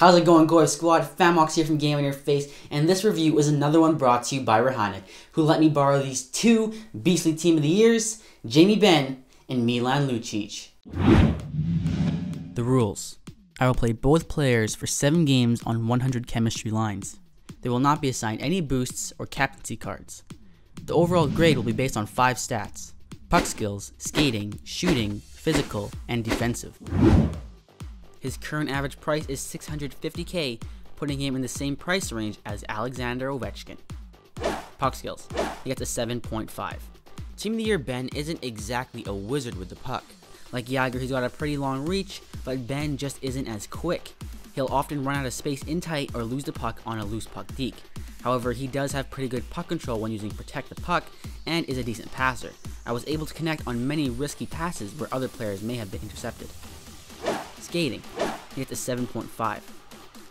How's it going, goyf squad? Famox here from Game on Your Face, and this review is another one brought to you by Rahane, who let me borrow these two beastly Team of the Years, Jamie Benn and Milan Lucic. The rules. I will play both players for 7 games on 100 chemistry lines. They will not be assigned any boosts or captaincy cards. The overall grade will be based on 5 stats: puck skills, skating, shooting, physical, and defensive. His current average price is $650K, putting him in the same price range as Alexander Ovechkin. Puck skills. He gets a 7.5. Team of the Year Benn isn't exactly a wizard with the puck. Like Jagr, he's got a pretty long reach, but Benn just isn't as quick. He'll often run out of space in tight or lose the puck on a loose puck deke. However, he does have pretty good puck control when using Protect the Puck and is a decent passer. I was able to connect on many risky passes where other players may have been intercepted. Skating. He gets a 7.5. I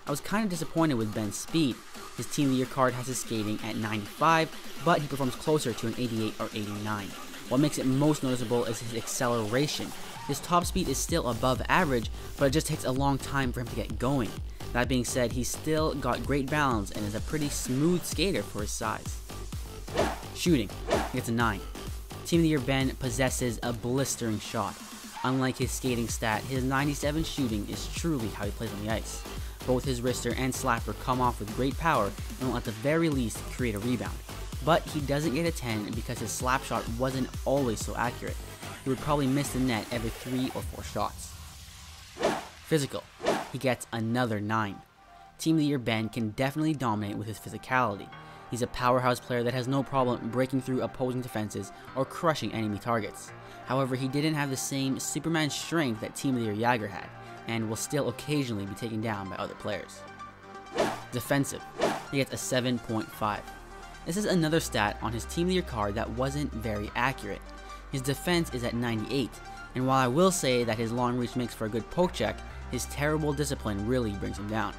was kind of disappointed with Benn's speed. His Team of the Year card has his skating at 95, but he performs closer to an 88 or 89. What makes it most noticeable is his acceleration. His top speed is still above average, but it just takes a long time for him to get going. That being said, he's still got great balance and is a pretty smooth skater for his size. Shooting. He gets a 9. Team of the Year Benn possesses a blistering shot. Unlike his skating stat, his 97 shooting is truly how he plays on the ice. Both his wrister and slapper come off with great power and will at the very least create a rebound. But he doesn't get a 10 because his slap shot wasn't always so accurate. He would probably miss the net every 3 or 4 shots. Physical. He gets another 9. Team of the Year Benn can definitely dominate with his physicality. He's a powerhouse player that has no problem breaking through opposing defenses or crushing enemy targets. However, he didn't have the same Superman strength that Team of the Year Jagr had, and will still occasionally be taken down by other players. Defensive. He gets a 7.5. This is another stat on his Team of the Year card that wasn't very accurate. His defense is at 98, and while I will say that his long reach makes for a good poke check, his terrible discipline really brings him down.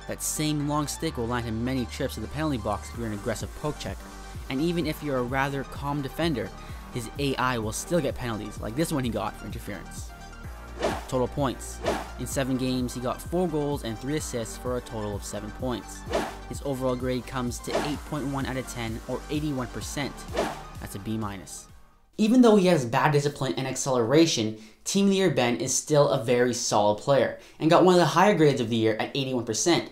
That same long stick will land him many trips to the penalty box if you're an aggressive poke checker, and even if you're a rather calm defender, his AI will still get penalties like this one he got for interference. Total points. In 7 games, he got 4 goals and 3 assists for a total of 7 points. His overall grade comes to 8.1 out of 10 or 81%. That's a B-. Even though he has bad discipline and acceleration, Team of the Year Benn is still a very solid player and got one of the higher grades of the year at 81%.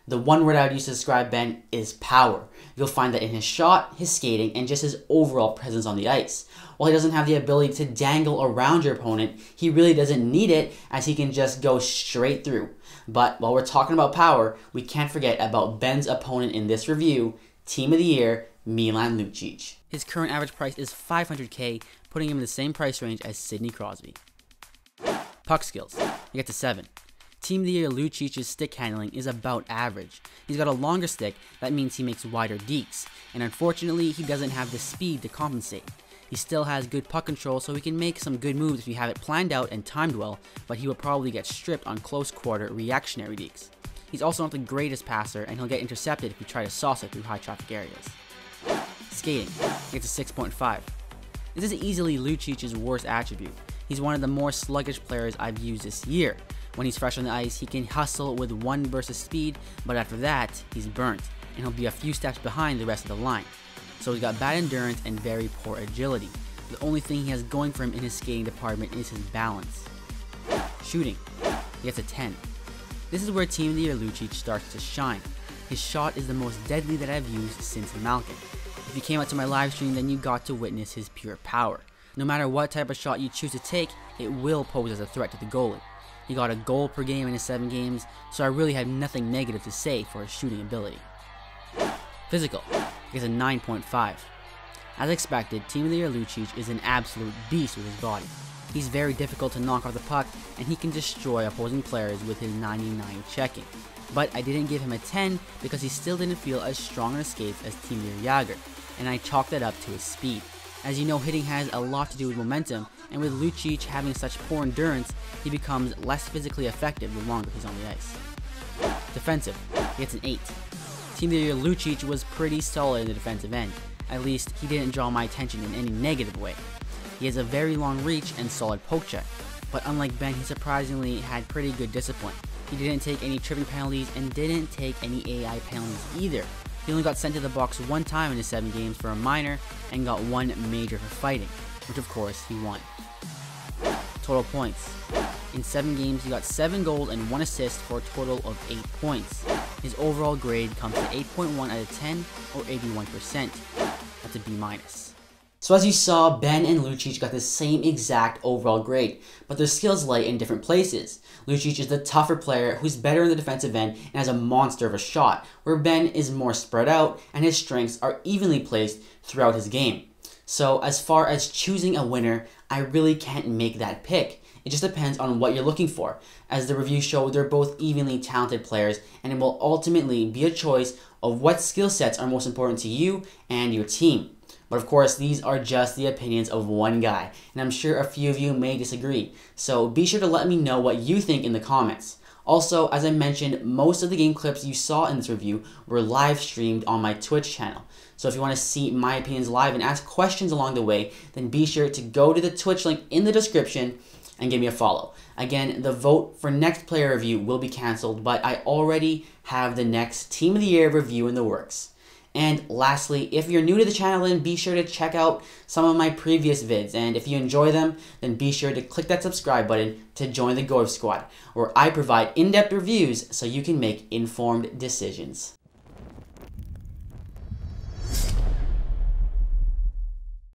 The one word I would use to describe Benn is power. You'll find that in his shot, his skating, and just his overall presence on the ice. While he doesn't have the ability to dangle around your opponent, he really doesn't need it as he can just go straight through. But while we're talking about power, we can't forget about Benn's opponent in this review, Team of the Year, Milan Lucic. His current average price is $500K, putting him in the same price range as Sidney Crosby. Puck skills. He gets a 7. Team of the Year Lucic's stick handling is about average. He's got a longer stick, that means he makes wider dekes, and unfortunately he doesn't have the speed to compensate. He still has good puck control, so he can make some good moves if you have it planned out and timed well, but he will probably get stripped on close quarter reactionary dekes. He's also not the greatest passer, and he'll get intercepted if you try to sauce it through high traffic areas. Skating. He gets a 6.5. This is easily Lucic's worst attribute. He's one of the more sluggish players I've used this year. When he's fresh on the ice, he can hustle with 1 versus speed, but after that, he's burnt, and he'll be a few steps behind the rest of the line. So he's got bad endurance and very poor agility. The only thing he has going for him in his skating department is his balance. Shooting. He gets a 10. This is where Team of the Year Lucic starts to shine. His shot is the most deadly that I've used since Malkin. If you came out to my live stream, then you got to witness his pure power. No matter what type of shot you choose to take, it will pose as a threat to the goalie. He got a goal per game in his 7 games, so I really have nothing negative to say for his shooting ability. Physical. He gets a 9.5. As expected, Team of the Year Lucic is an absolute beast with his body. He's very difficult to knock off the puck, and he can destroy opposing players with his 99 checking. But I didn't give him a 10 because he still didn't feel as strong on skates as Team of the Year Jagr, and I chalked that up to his speed. As you know, hitting has a lot to do with momentum, and with Lucic having such poor endurance, he becomes less physically effective the longer he's on the ice. Defensive. He gets an 8. Team of the Year Lucic was pretty solid in the defensive end. At least, he didn't draw my attention in any negative way. He has a very long reach and solid poke check, but unlike Benn, he surprisingly had pretty good discipline. He didn't take any tripping penalties and didn't take any AI penalties either. He only got sent to the box one time in his 7 games for a minor and got 1 major for fighting, which of course he won. Total points. In 7 games, he got 7 goals and 1 assist for a total of 8 points. His overall grade comes to 8.1 out of 10 or 81%. That's a B-. So as you saw, Benn and Lucic got the same exact overall grade, but their skills lay in different places. Lucic is the tougher player who's better in the defensive end and has a monster of a shot, where Benn is more spread out and his strengths are evenly placed throughout his game. So as far as choosing a winner, I really can't make that pick. It just depends on what you're looking for. As the review showed, they're both evenly talented players, and it will ultimately be a choice of what skill sets are most important to you and your team. But of course, these are just the opinions of one guy, and I'm sure a few of you may disagree. So be sure to let me know what you think in the comments. Also, as I mentioned, most of the game clips you saw in this review were live streamed on my Twitch channel. So if you want to see my opinions live and ask questions along the way, then be sure to go to the Twitch link in the description and give me a follow. Again, the vote for next player review will be cancelled, but I already have the next Team of the Year review in the works. And lastly, if you're new to the channel, then be sure to check out some of my previous vids. And if you enjoy them, then be sure to click that subscribe button to join the goyf squad, where I provide in-depth reviews so you can make informed decisions.